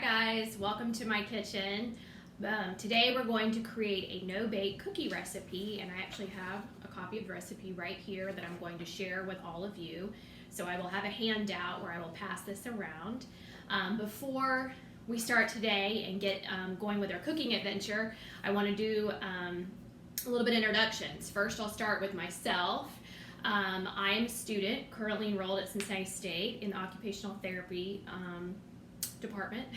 guys, welcome to my kitchen. Today we're going to create a no-bake cookie recipe, and I actually have a copy of the recipe right here that I'm going to share with all of you. So I will have a handout where I will pass this around. Before we start today and get going with our cooking adventure, I want to do a little bit of introductions. First, I'll start with myself. I am a student currently enrolled at Cincinnati State in the occupational therapy department.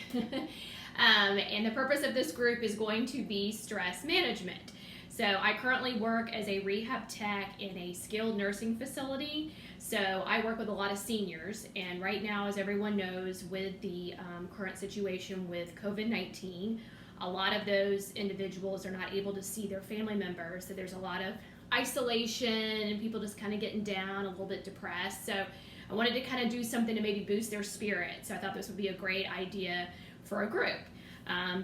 And the purpose of this group is going to be stress management. So I currently work as a rehab tech in a skilled nursing facility. So I work with a lot of seniors, and right now, as everyone knows, with the current situation with COVID-19, a lot of those individuals are not able to see their family members. So there's a lot of isolation and people just kind of getting down, a little bit depressed. So I wanted to kind of do something to maybe boost their spirit. So I thought this would be a great idea for a group.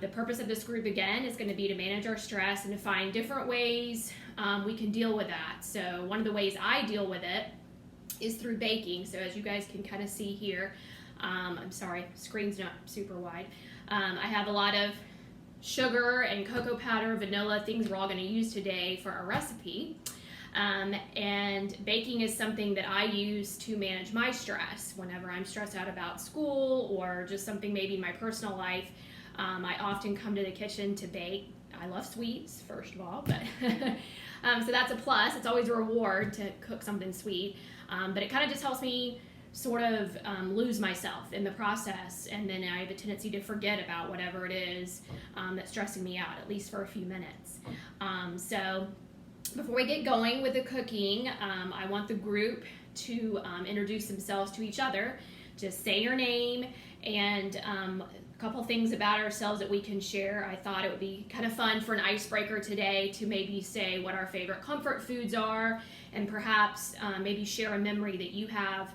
The purpose of this group, again, is going to be to manage our stress and to find different ways we can deal with that. So one of the ways I deal with it is through baking. So as you guys can kind of see here, I'm sorry, screen's not super wide. I have a lot of sugar and cocoa powder, vanilla, things we're all going to use today for our recipe. And baking is something that I use to manage my stress whenever I'm stressed out about school or just something maybe in my personal life. I often come to the kitchen to bake. I love sweets, first of all, but so that's a plus. It's always a reward to cook something sweet, but it kind of just helps me sort of lose myself in the process, and then I have a tendency to forget about whatever it is that's stressing me out, at least for a few minutes. So before we get going with the cooking, I want the group to introduce themselves to each other. Just say your name and a couple things about ourselves that we can share. I thought it would be kind of fun for an icebreaker today to maybe say what our favorite comfort foods are, and perhaps maybe share a memory that you have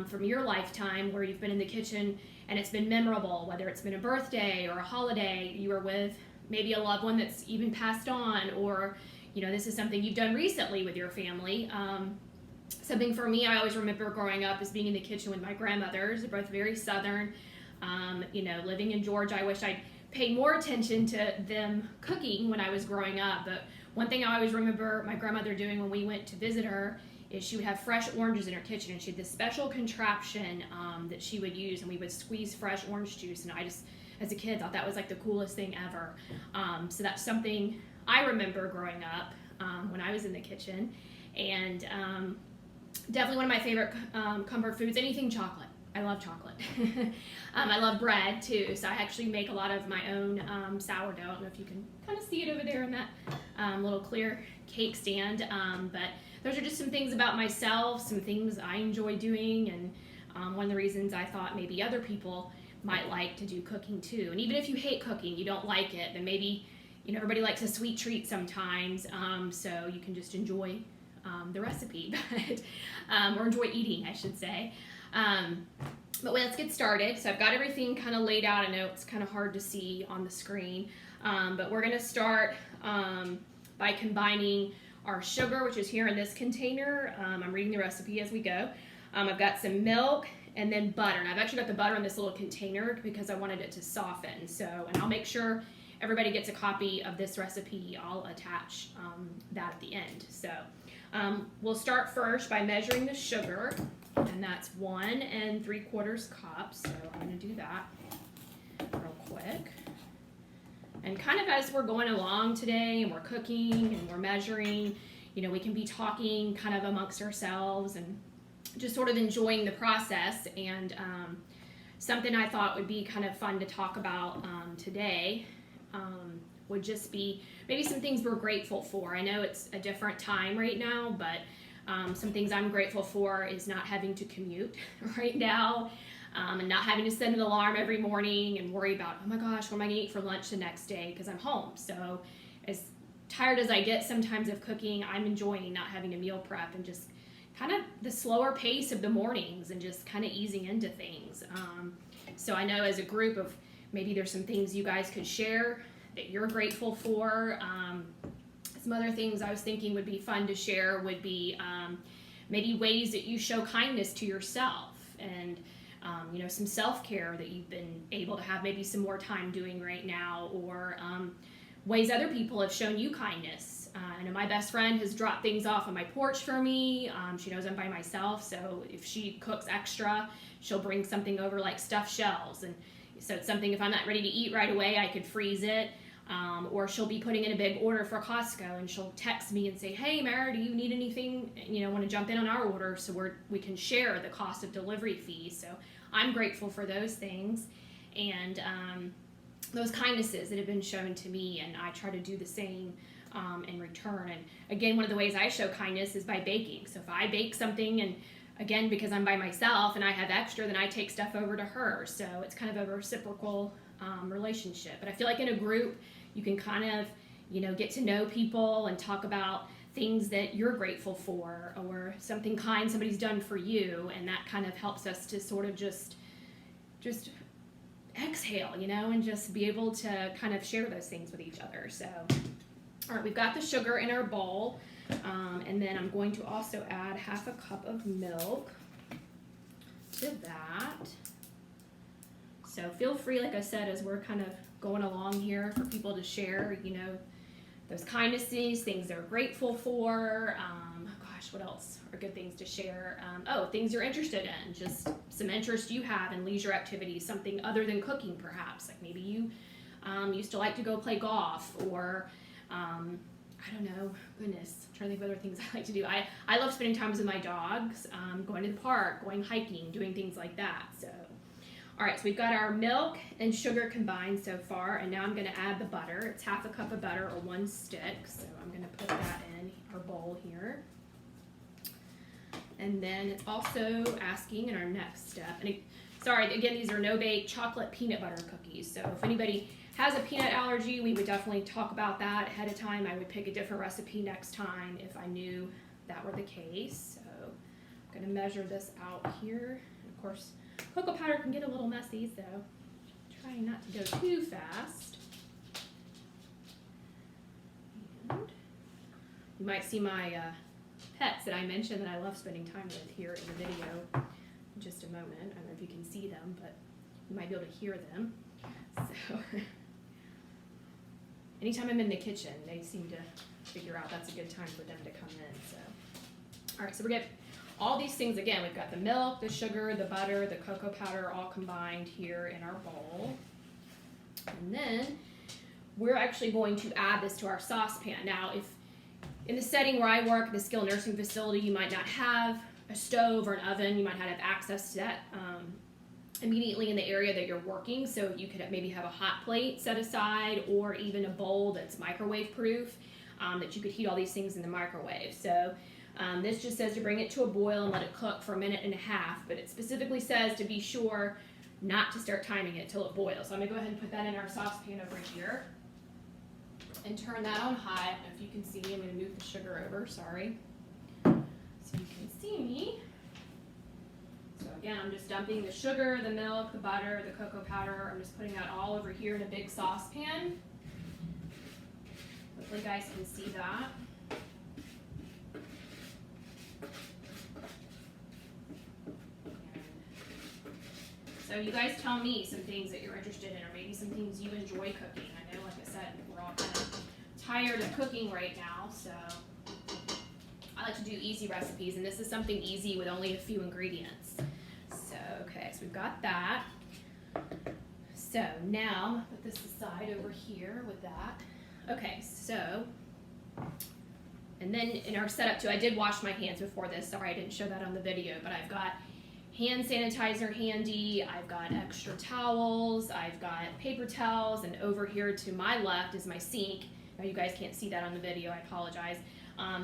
from your lifetime where you've been in the kitchen and it's been memorable, whether it's been a birthday or a holiday you were with, maybe a loved one that's even passed on, or you know, this is something you've done recently with your family. Something for me, I always remember growing up is being in the kitchen with my grandmothers. They're both very Southern. You know, living in Georgia, I wish I'd paid more attention to them cooking when I was growing up. But one thing I always remember my grandmother doing when we went to visit her is she would have fresh oranges in her kitchen, and she had this special contraption that she would use, and we would squeeze fresh orange juice. And I just, as a kid, thought that was like the coolest thing ever. So that's something I remember growing up when I was in the kitchen. And definitely one of my favorite comfort foods, anything chocolate. I love chocolate. I love bread too, so I actually make a lot of my own sourdough. I don't know if you can kind of see it over there in that little clear cake stand, but those are just some things about myself, some things I enjoy doing, and one of the reasons I thought maybe other people might like to do cooking too. And even if you hate cooking, you don't like it, then maybe, you know, everybody likes a sweet treat sometimes, so you can just enjoy the recipe, but or enjoy eating, I should say. But let's get started. So I've got everything kind of laid out. I know it's kind of hard to see on the screen, but we're going to start by combining our sugar, which is here in this container. I'm reading the recipe as we go. I've got some milk and then butter, and I've actually got the butter in this little container because I wanted it to soften. So, and I'll make sure everybody gets a copy of this recipe. I'll attach that at the end. So we'll start first by measuring the sugar, and that's 1 3/4 cups. So I'm going to do that real quick. And kind of as we're going along today and we're cooking and we're measuring, you know, we can be talking kind of amongst ourselves and just sort of enjoying the process. And something I thought would be kind of fun to talk about today would just be maybe some things we're grateful for. I know it's a different time right now, but some things I'm grateful for is not having to commute right now, and not having to set an alarm every morning and worry about, oh my gosh, what am I gonna eat for lunch the next day because I'm home. So as tired as I get sometimes of cooking, I'm enjoying not having to meal prep and just kind of the slower pace of the mornings and just kind of easing into things. So I know as a group of maybe there's some things you guys could share that you're grateful for. Some other things I was thinking would be fun to share would be maybe ways that you show kindness to yourself. And you know, some self-care that you've been able to have maybe some more time doing right now, or ways other people have shown you kindness. I know my best friend has dropped things off on my porch for me. She knows I'm by myself, so if she cooks extra, she'll bring something over like stuffed shells. And so it's something, if I'm not ready to eat right away, I could freeze it. Or she'll be putting in a big order for Costco, and she'll text me and say, hey, Mara, do you need anything? You know, want to jump in on our order, so we can share the cost of delivery fees. So I'm grateful for those things, and those kindnesses that have been shown to me, and I try to do the same in return. And again, one of the ways I show kindness is by baking. So if I bake something, and again, because I'm by myself and I have extra, then I take stuff over to her. So it's kind of a reciprocal relationship. But I feel like in a group, you can kind of, you know, get to know people and talk about things that you're grateful for, or something kind somebody's done for you, and that kind of helps us to sort of just exhale, you know, and just be able to kind of share those things with each other. So, all right, we've got the sugar in our bowl, and then I'm going to also add 1/2 cup of milk to that. So feel free, like I said, as we're kind of going along here, for people to share, you know, those kindnesses, things they're grateful for. Gosh, what else are good things to share? Things you're interested in, just some interest you have in leisure activities, something other than cooking perhaps. Like maybe you used to like to go play golf, or I don't know, goodness, I'm trying to think of other things I like to do. I love spending time with my dogs, going to the park, going hiking, doing things like that. So, all right, so we've got our milk and sugar combined so far, and now I'm going to add the butter. It's 1/2 cup of butter, or 1 stick, so I'm going to put that in our bowl here. And then it's also asking in our next step, and sorry, again, these are no-bake chocolate peanut butter cookies, so if anybody has a peanut allergy, we would definitely talk about that ahead of time. I would pick a different recipe next time if I knew that were the case. So I'm going to measure this out here. And of course, cocoa powder can get a little messy, so trying not to go too fast. And you might see my pets that I mentioned that I love spending time with here in the video in just a moment. I don't know if you can see them, but you might be able to hear them. So anytime I'm in the kitchen, they seem to figure out that's a good time for them to come in. So, all right, so we're getting all these things again. We've got the milk, the sugar, the butter, the cocoa powder all combined here in our bowl. And then we're actually going to add this to our saucepan. Now, if in the setting where I work, the skilled nursing facility, you might not have a stove or an oven. You might not have access to that immediately in the area that you're working, so you could maybe have a hot plate set aside, or even a bowl that's microwave proof, that you could heat all these things in the microwave. So this just says to bring it to a boil and let it cook for 1.5 minutes, but it specifically says to be sure not to start timing it till it boils. So I'm gonna go ahead and put that in our saucepan over here and turn that on high. I don't know if you can see me. I'm gonna move the sugar over, sorry, so you can see me. So again, I'm just dumping the sugar, the milk, the butter, the cocoa powder. I'm just putting that all over here in a big saucepan. Hopefully you guys can see that. So you guys tell me some things that you're interested in, or maybe some things you enjoy cooking. I know, like I said, we're all kind of tired of cooking right now, so I like to do easy recipes, and this is something easy with only a few ingredients. So, okay, so we've got that. So now, I'm gonna put this aside over here with that. Okay, so, and then in our setup too, I did wash my hands before this. Sorry, I didn't show that on the video, but I've got hand sanitizer handy, I've got extra towels, I've got paper towels, and over here to my left is my sink. Now you guys can't see that on the video, I apologize.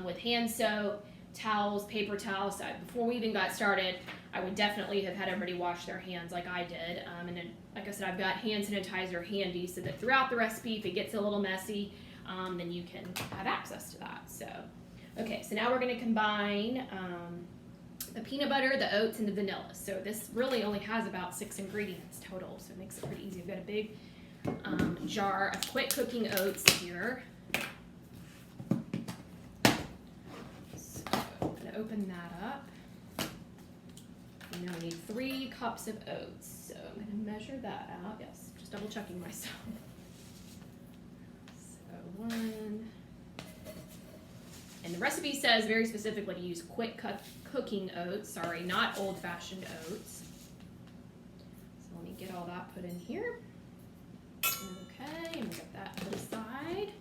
With hand soap, towels, paper towels. So before we even got started, I would definitely have had everybody wash their hands like I did. And then, like I said, I've got hand sanitizer handy so that throughout the recipe, if it gets a little messy, then you can have access to that. So, okay, so now we're gonna combine the peanut butter, the oats, and the vanilla. So this really only has about 6 ingredients total, so it makes it pretty easy. I've got a big jar of quick cooking oats here. So I'm gonna open that up. And now we need 3 cups of oats. So I'm going to measure that out. Yes, just double checking myself. So 1. And the recipe says very specifically to use quick cooking oats. Sorry, not old-fashioned oats. So let me get all that put in here. Okay, and get that put aside.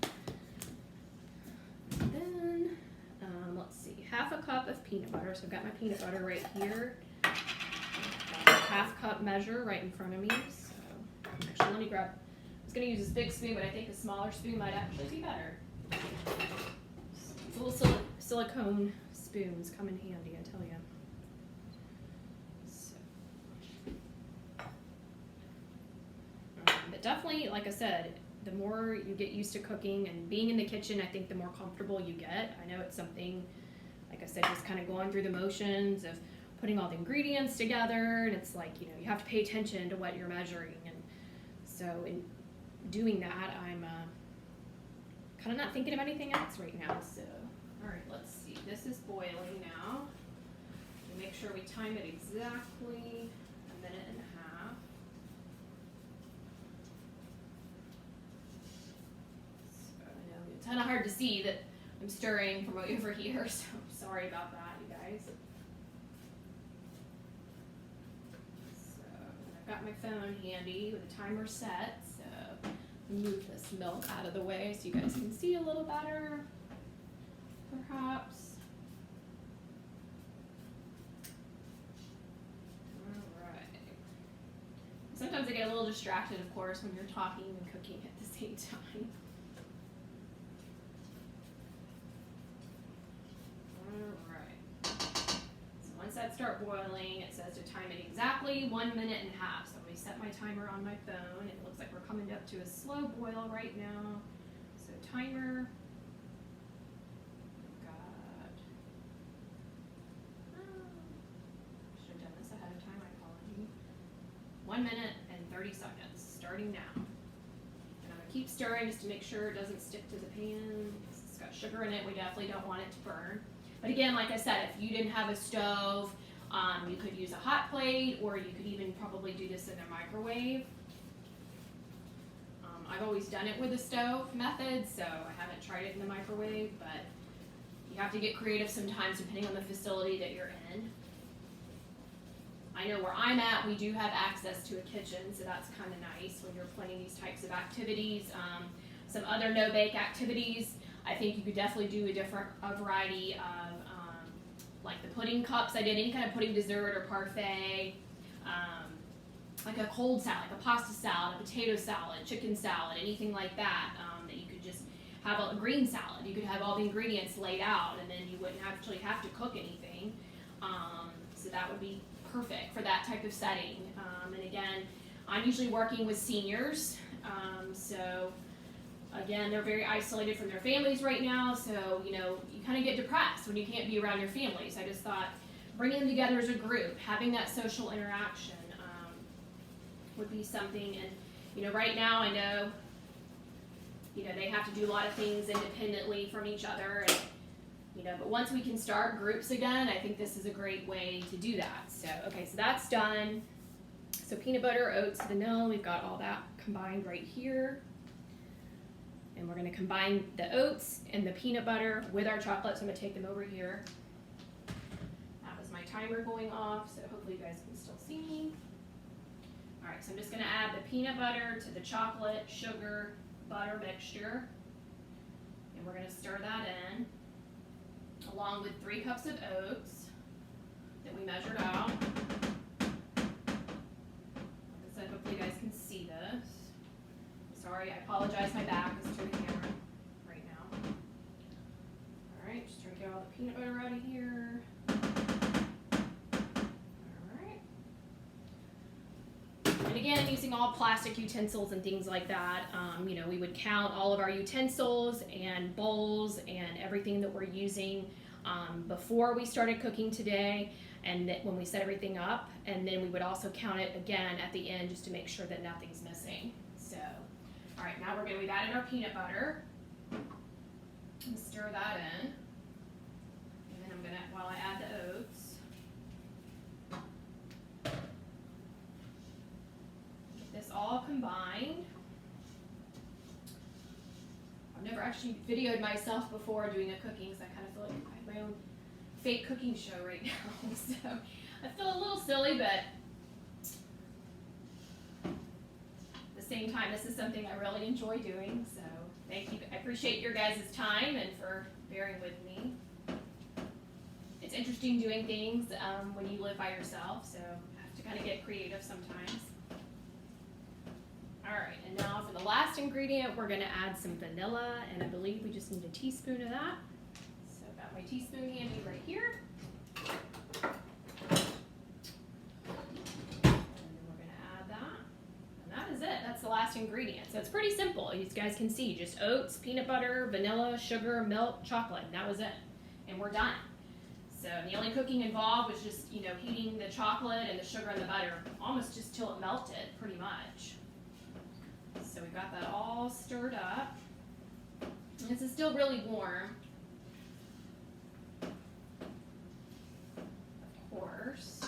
And then, let's see, half a cup of peanut butter. So I've got my peanut butter right here. Got a half cup measure right in front of me. So actually, let me grab. I was going to use this big spoon, but I think a smaller spoon might actually be better. Little silicone spoons come in handy, I tell you. So, but definitely, like I said, the more you get used to cooking and being in the kitchen, I think the more comfortable you get. I know it's something, like I said, just kind of going through the motions of putting all the ingredients together, and it's like, you know, you have to pay attention to what you're measuring. And so in doing that, I'm kind of not thinking of anything else right now. So, all right, let's see. This is boiling now. We make sure we time it exactly 1.5 minutes. So I know it's kind of hard to see that I'm stirring from over here, so sorry about that, you guys. So I've got my phone handy with the timer set, so move this milk out of the way so you guys can see a little better, perhaps. Alright. Sometimes I get a little distracted, of course, when you're talking and cooking at the same time. Alright. So once that starts boiling, it says to time it exactly 1.5 minutes. So let me set my timer on my phone. It looks like we're coming up to a slow boil right now. So timer. Should have done this ahead of time, my apology. 1 minute and 30 seconds, starting now. And I'm gonna keep stirring just to make sure it doesn't stick to the pan. It's got sugar in it, we definitely don't want it to burn. But again, like I said, if you didn't have a stove, you could use a hot plate, or you could even probably do this in a microwave. I've always done it with a stove method, so I haven't tried it in the microwave, but you have to get creative sometimes depending on the facility that you're in. I know where I'm at, we do have access to a kitchen, so that's kind of nice when you're planning these types of activities. Some other no-bake activities, I think you could definitely do a variety of, like the pudding cups. I did any kind of pudding dessert or parfait, like a cold salad, like a pasta salad, a potato salad, chicken salad, anything like that, that you could just have a green salad. You could have all the ingredients laid out, and then you wouldn't actually have to cook anything. So that would be perfect for that type of setting. And again, I'm usually working with seniors, so again, they're very isolated from their families right now, so you know, you kind of get depressed when you can't be around your family. So I just thought bringing them together as a group, having that social interaction would be something. And you know, right now I know, you know, they have to do a lot of things independently from each other, and you know, but once we can start groups again, I think this is a great way to do that. So okay, so that's done. So peanut butter, oats, vanilla, we've got all that combined right here. And we're going to combine the oats and the peanut butter with our chocolate, so I'm going to take them over here. That was my timer going off, so hopefully you guys can still see me. Alright, so I'm just going to add the peanut butter to the chocolate, sugar, butter mixture. And we're going to stir that in, along with 3 cups of oats that we measured out. Like I said, hopefully you guys can see this. Sorry, I apologize, my back is to the camera right now. Alright, just trying to get all the peanut butter out of here. Alright. And again, using all plastic utensils and things like that, you know, we would count all of our utensils and bowls and everything that we're using before we started cooking today, and that when we set everything up, and then we would also count it again at the end just to make sure that nothing's missing. So, all right, now we've added our peanut butter, and stir that in, and then I'm gonna, while I add the oats, combined. I've never actually videoed myself before doing a cooking, so I kind of feel like I have my own fake cooking show right now. So I feel a little silly, but at the same time, this is something I really enjoy doing. So thank you. I appreciate your guys' time and for bearing with me. It's interesting doing things when you live by yourself, so I have to kind of get creative sometimes. All right, and now for the last ingredient, we're gonna add some vanilla, and I believe we just need a teaspoon of that. So I've got my teaspoon handy right here. And then we're gonna add that, and that is it. That's the last ingredient. So it's pretty simple. You guys can see, just oats, peanut butter, vanilla, sugar, milk, chocolate, and that was it. And we're done. So the only cooking involved was just, heating the chocolate and the sugar and the butter almost just till it melted, pretty much. So we got that all stirred up. And this is still really warm. Of course.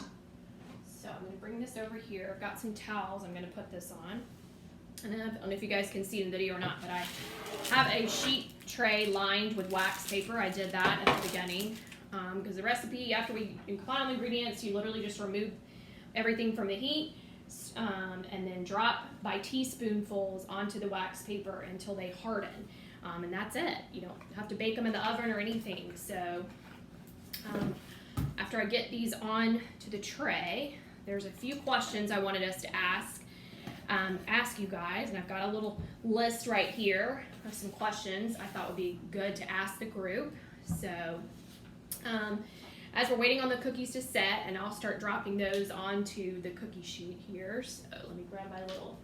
So I'm going to bring this over here. I've got some towels I'm going to put this on. And I don't know if you guys can see in the video or not, but I have a sheet tray lined with wax paper. I did that at the beginning. Because the recipe, after we combine the ingredients, you literally just remove everything from the heat and then drop by teaspoonfuls onto the wax paper until they harden. And that's it. You don't have to bake them in the oven or anything. So after I get these on to the tray, there's a few questions I wanted us to ask you guys. And I've got a little list right here of some questions I thought would be good to ask the group. So as we're waiting on the cookies to set, and I'll start dropping those onto the cookie sheet here. So let me grab my little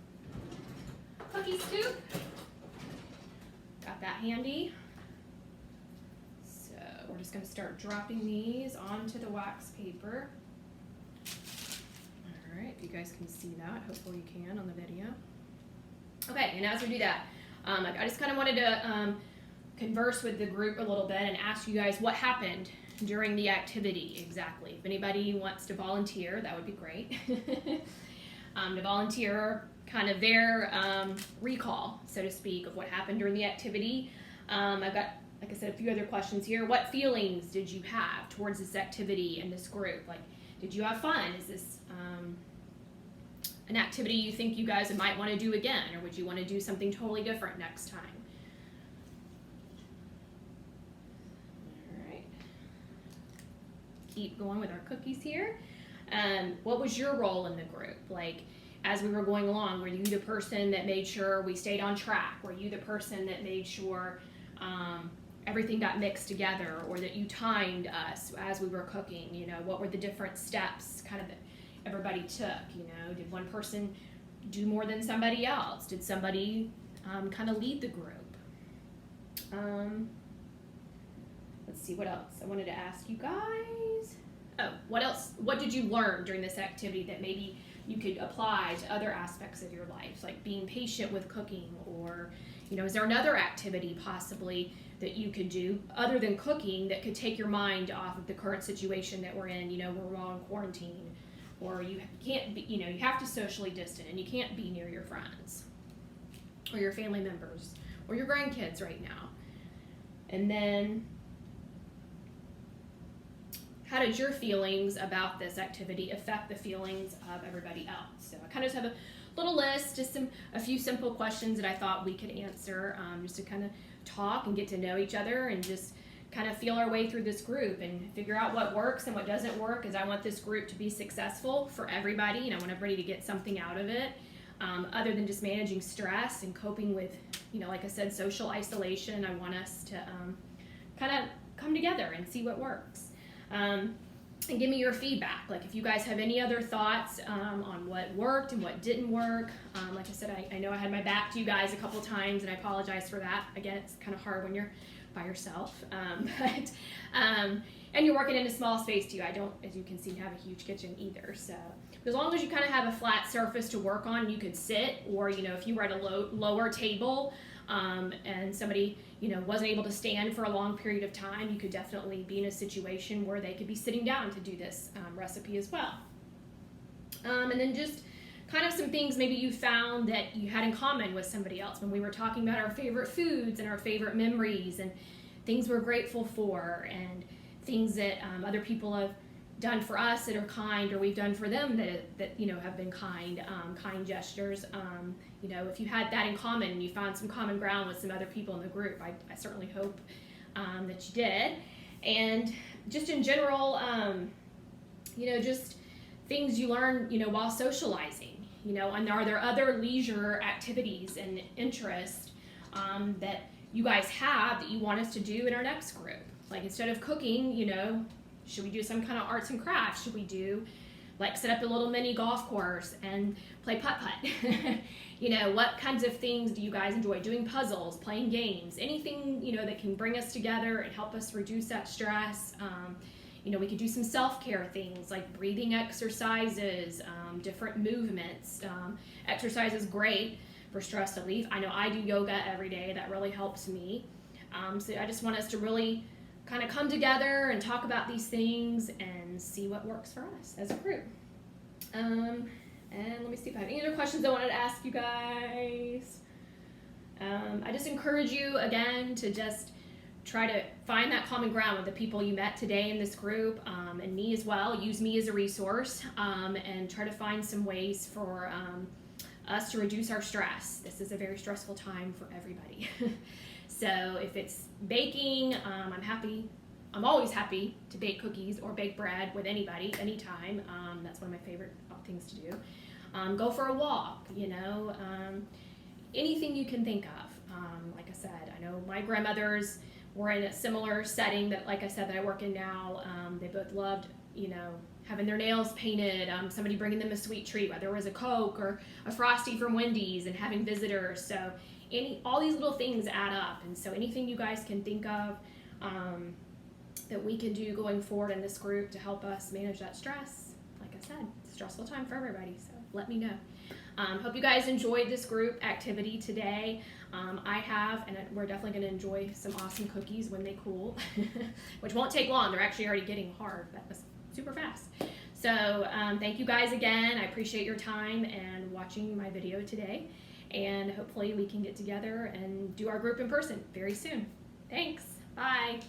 cookie scoop. Got that handy. So we're just going to start dropping these onto the wax paper. All right, if you guys can see that, hopefully you can on the video. Okay, and as we do that, I just kind of wanted to converse with the group a little bit and ask you guys what happened during the activity exactly. If anybody wants to volunteer, that would be great. To volunteer kind of their recall, so to speak, of what happened during the activity. I've got, like I said, a few other questions here. What feelings did you have towards this activity and this group? Like, did you have fun? Is this an activity you think you guys might want to do again, or would you want to do something totally different next time? Keep going with our cookies here. What was your role in the group? Like, as we were going along, were you the person that made sure we stayed on track? Were you the person that made sure everything got mixed together, or that you timed us as we were cooking? What were the different steps kind of that everybody took? Did one person do more than somebody else? Did somebody kind of lead the group? Let's see, what else I wanted to ask you guys. Oh, what else? What did you learn during this activity that maybe you could apply to other aspects of your life, like being patient with cooking, or, is there another activity possibly that you could do other than cooking that could take your mind off of the current situation that we're in? We're all in quarantine, or you can't be, you have to socially distance and you can't be near your friends or your family members or your grandkids right now. And then, how did your feelings about this activity affect the feelings of everybody else? So I kind of just have a little list, just a few simple questions that I thought we could answer, just to kind of talk and get to know each other and just kind of feel our way through this group and figure out what works and what doesn't work, because I want this group to be successful for everybody, and I want everybody to get something out of it, other than just managing stress and coping with, like I said, social isolation. I want us to kind of come together and see what works. And give me your feedback. Like, if you guys have any other thoughts on what worked and what didn't work. Like I said, I know I had my back to you guys a couple times, and I apologize for that. Again, it's kind of hard when you're by yourself. And you're working in a small space too. I don't, as you can see, have a huge kitchen either. So as long as you kind of have a flat surface to work on, you could sit, or, if you were at a lower table, and somebody, wasn't able to stand for a long period of time, you could definitely be in a situation where they could be sitting down to do this recipe as well. And then just kind of some things maybe you found that you had in common with somebody else when we were talking about our favorite foods and our favorite memories and things we're grateful for and things that other people have done for us that are kind, or we've done for them that you know, have been kind, kind gestures. You know, if you had that in common and you found some common ground with some other people in the group, I certainly hope that you did. And just in general, you know, just things you learn, you know, while socializing, you know, and are there other leisure activities and interests that you guys have that you want us to do in our next group? Like, instead of cooking, you know, should we do some kind of arts and crafts? Should we do, like, set up a little mini golf course and play putt-putt? You know, what kinds of things do you guys enjoy? Doing puzzles, playing games, anything, you know, that can bring us together and help us reduce that stress. You know, we could do some self-care things like breathing exercises, different movements. Exercise is great for stress relief. I know I do yoga every day. That really helps me. So I just want us to really kind of come together and talk about these things and see what works for us as a group. And let me see if I have any other questions I wanted to ask you guys. I just encourage you again to just try to find that common ground with the people you met today in this group, and me as well. Use me as a resource, and try to find some ways for us to reduce our stress. This is a very stressful time for everybody. So if it's baking, I'm always happy to bake cookies or bake bread with anybody, anytime. That's one of my favorite things to do. Go for a walk, you know, anything you can think of. Like I said, I know my grandmothers were in a similar setting that, like I said, that I work in now. They both loved, you know, having their nails painted, somebody bringing them a sweet treat, whether it was a Coke or a Frosty from Wendy's, and having visitors. So all these little things add up. And so anything you guys can think of that we can do going forward in this group to help us manage that stress. Like I said, it's a stressful time for everybody, so let me know. Hope you guys enjoyed this group activity today. I have, and we're definitely going to enjoy some awesome cookies when they cool, which won't take long. They're actually already getting hard. That was super fast. So thank you guys again. I appreciate your time and watching my video today. And hopefully we can get together and do our group in person very soon. Thanks. Bye.